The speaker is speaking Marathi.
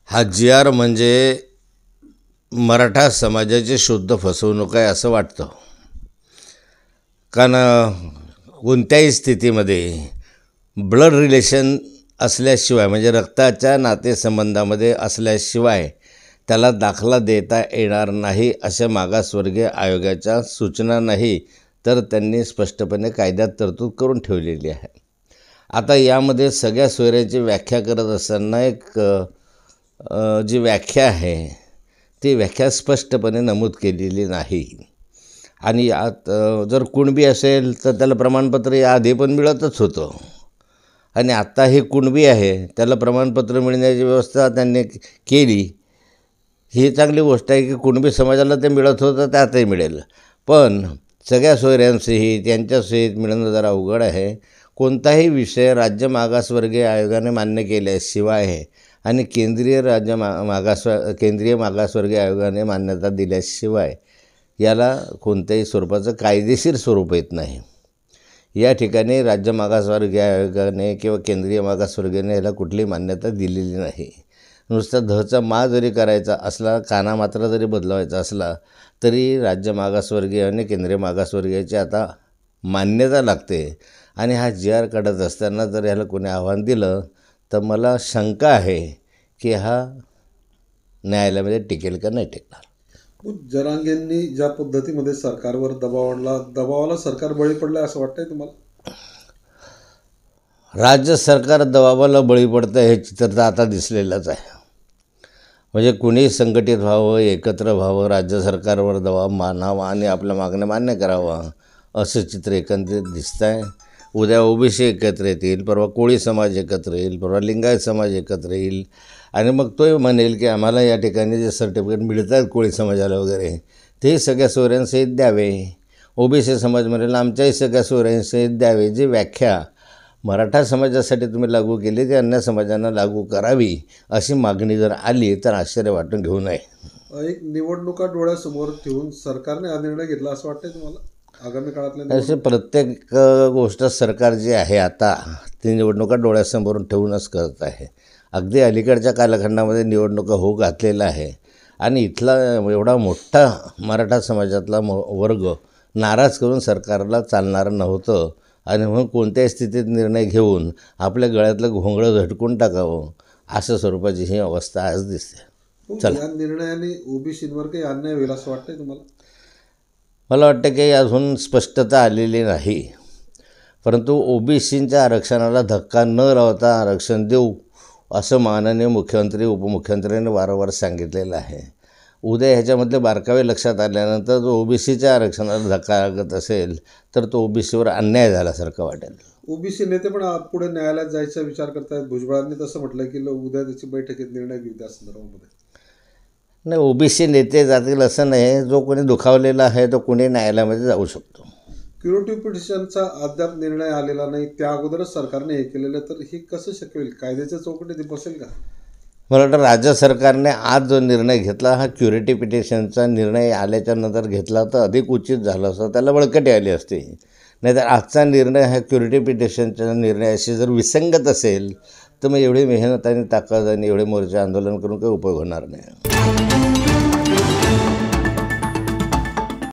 हा जी आर म्हणजे मराठा समाजाची शुद्ध फसवणूक आहे असं वाटतं. कारण कोणत्याही स्थितीमध्ये ब्लड रिलेशन असल्याशिवाय म्हणजे रक्ताच्या नातेसंबंधामध्ये असल्याशिवाय त्याला दाखला देता येणार नाही अशा मागासवर्गीय आयोगाच्या सूचना नाही तर त्यांनी स्पष्टपणे कायद्यात तरतूद करून ठेवलेली आहे. आता यामध्ये सगळ्या सोयऱ्याची व्याख्या करत असताना एक जी व्याख्या आहे ती व्याख्या स्पष्टपणे नमूद केलेली नाही. आणि यात जर कुणबी असेल तर त्याला प्रमाणपत्र याआधी पण मिळतच होतं आणि आत्ता हे कुणबी आहे त्याला प्रमाणपत्र मिळण्याची व्यवस्था त्यांनी केली. ही चांगली गोष्ट आहे की कुणबी समाजाला ते मिळत होतं ते आताही मिळेल. पण सगळ्या सोयऱ्यांसहित त्यांच्यासहित मिळणं जरा अवघड आहे. कोणताही विषय राज्य मागासवर्गीय आयोगाने मान्य केल्याशिवाय आणि केंद्रीय मागासवर्गीय आयोगाने मान्यता दिल्याशिवाय याला कोणत्याही स्वरूपाचं कायदेशीर स्वरूप येत नाही. या ठिकाणी राज्य मागासवर्गीय आयोगाने किंवा केंद्रीय मागासवर्गीयाने याला कुठलीही मान्यता दिलेली नाही. नुसता धचा मा जरी करायचा असला, काना मात्रा जरी बदलवायचा असला तरी राज्य मागासवर्गीय आणि केंद्रीय मागासवर्गीयाची आता मान्यता लागते. आणि हा जी आर काढत असताना जर ह्याला कोणी आव्हान दिलं तर मला शंका आहे की हा न्यायालयामध्ये टिकेल का नाही टिकणार. जरांगेंनी ज्या पद्धतीमध्ये सरकारवर दबाव आणला, दबावाला सरकार बळी पडलं असं वाटतंय तुम्हाला? राज्य सरकार दबावाला बळी पडतं हे चित्र तर आता दिसलेलंच आहे. म्हणजे कुणी संघटित व्हावं, एकत्र व्हावं, राज्य सरकारवर दबाव मानावा आणि आपल्या मागण्या मान्य करावा असं चित्र एकंदरीत दिसतं आहे. उद्या ओबीसी एकत्र येतील, परवा कोळी समाज एकत्र येईल, परवा लिंगायत समाज एकत्र येईल आणि मग तो म्हणेल की आम्हाला या ठिकाणी जे सर्टिफिकेट मिळतात कोळी समाजाला वगैरे ते सगळ्या सोयऱ्यांसहित द्यावे. ओबीसी समाज म्हणेल आमच्याही सगळ्या सोयऱ्यांसहित द्यावे. जी व्याख्या मराठा समाजासाठी तुम्ही लागू केली ती अन्य समाजांना लागू करावी अशी मागणी जर आली तर आश्चर्य वाटून घेऊ नये. एक निवडणुका डोळ्यासमोर ठेवून सरकारने हा निर्णय घेतला असं वाटतंय तुम्हाला? आगामी काळातल्या असे प्रत्येक गोष्ट सरकार जी आहे आता ती निवडणुका डोळ्यासमोरून ठेवूनच करत आहे. अगदी अलीकडच्या कालखंडामध्ये निवडणुका होऊ घातलेला आहे आणि इथला एवढा मोठा मराठा समाजातला वर्ग नाराज करून सरकारला चालणारं नव्हतं आणि म्हणून कोणत्याही स्थितीत निर्णय घेऊन आपल्या गळ्यातलं घोंगडं झटकून टाकावं असं स्वरूपाची ही अवस्था आज दिसते. चला, या निर्णयाने ओबीसींवर काही अन्याय होईल असं वाटतंय तुम्हाला? मला वाटतं की अजून स्पष्टता आलेली नाही, परंतु ओबीसींच्या आरक्षणाला धक्का न लावता आरक्षण देऊ असं माननीय मुख्यमंत्री उपमुख्यमंत्र्यांनी वारंवार सांगितलेलं आहे. उद्या ह्याच्यामधले बारकावे लक्षात आल्यानंतर जो ओबीसीच्या आरक्षणाला धक्का लागत असेल तर तो ओबीसीवर अन्याय झाल्यासारखं वाटेल. ओबीसी नेते पण पुढे न्यायालयात जायचा विचार करतायत. भुजबळांनी तसं म्हटलं की उद्या त्याची बैठकीत निर्णय घेऊ त्या संदर्भामध्ये. नाही, ओबीसी नेते जातील असं नाही. जो कोणी दुखावलेला आहे तो कोणी न्यायालयामध्ये जाऊ शकतो. क्युरेटिव्ह पिटिशनचा अद्याप निर्णय आलेला नाही, त्या अगोदरच सरकारने हे केलेलं, तर हे कसं शक्य होईल? कायद्याच्या चौकटीत बसेल का? मला वाटतं राज्य सरकारने आज जो निर्णय घेतला हा क्युरेटिव्ह पिटिशनचा निर्णय आल्याच्या नंतर घेतला तर अधिक उचित झालं असतं, त्याला बळकटी आली असती. नाहीतर आजचा निर्णय हा क्युरेटिव्ह पिटिशनच्या निर्णयाशी जर विसंगत असेल तर मग एवढी मेहनत आणि ताकद आणि एवढे मोर्चे आंदोलन करून काही उपयोग होणार नाही.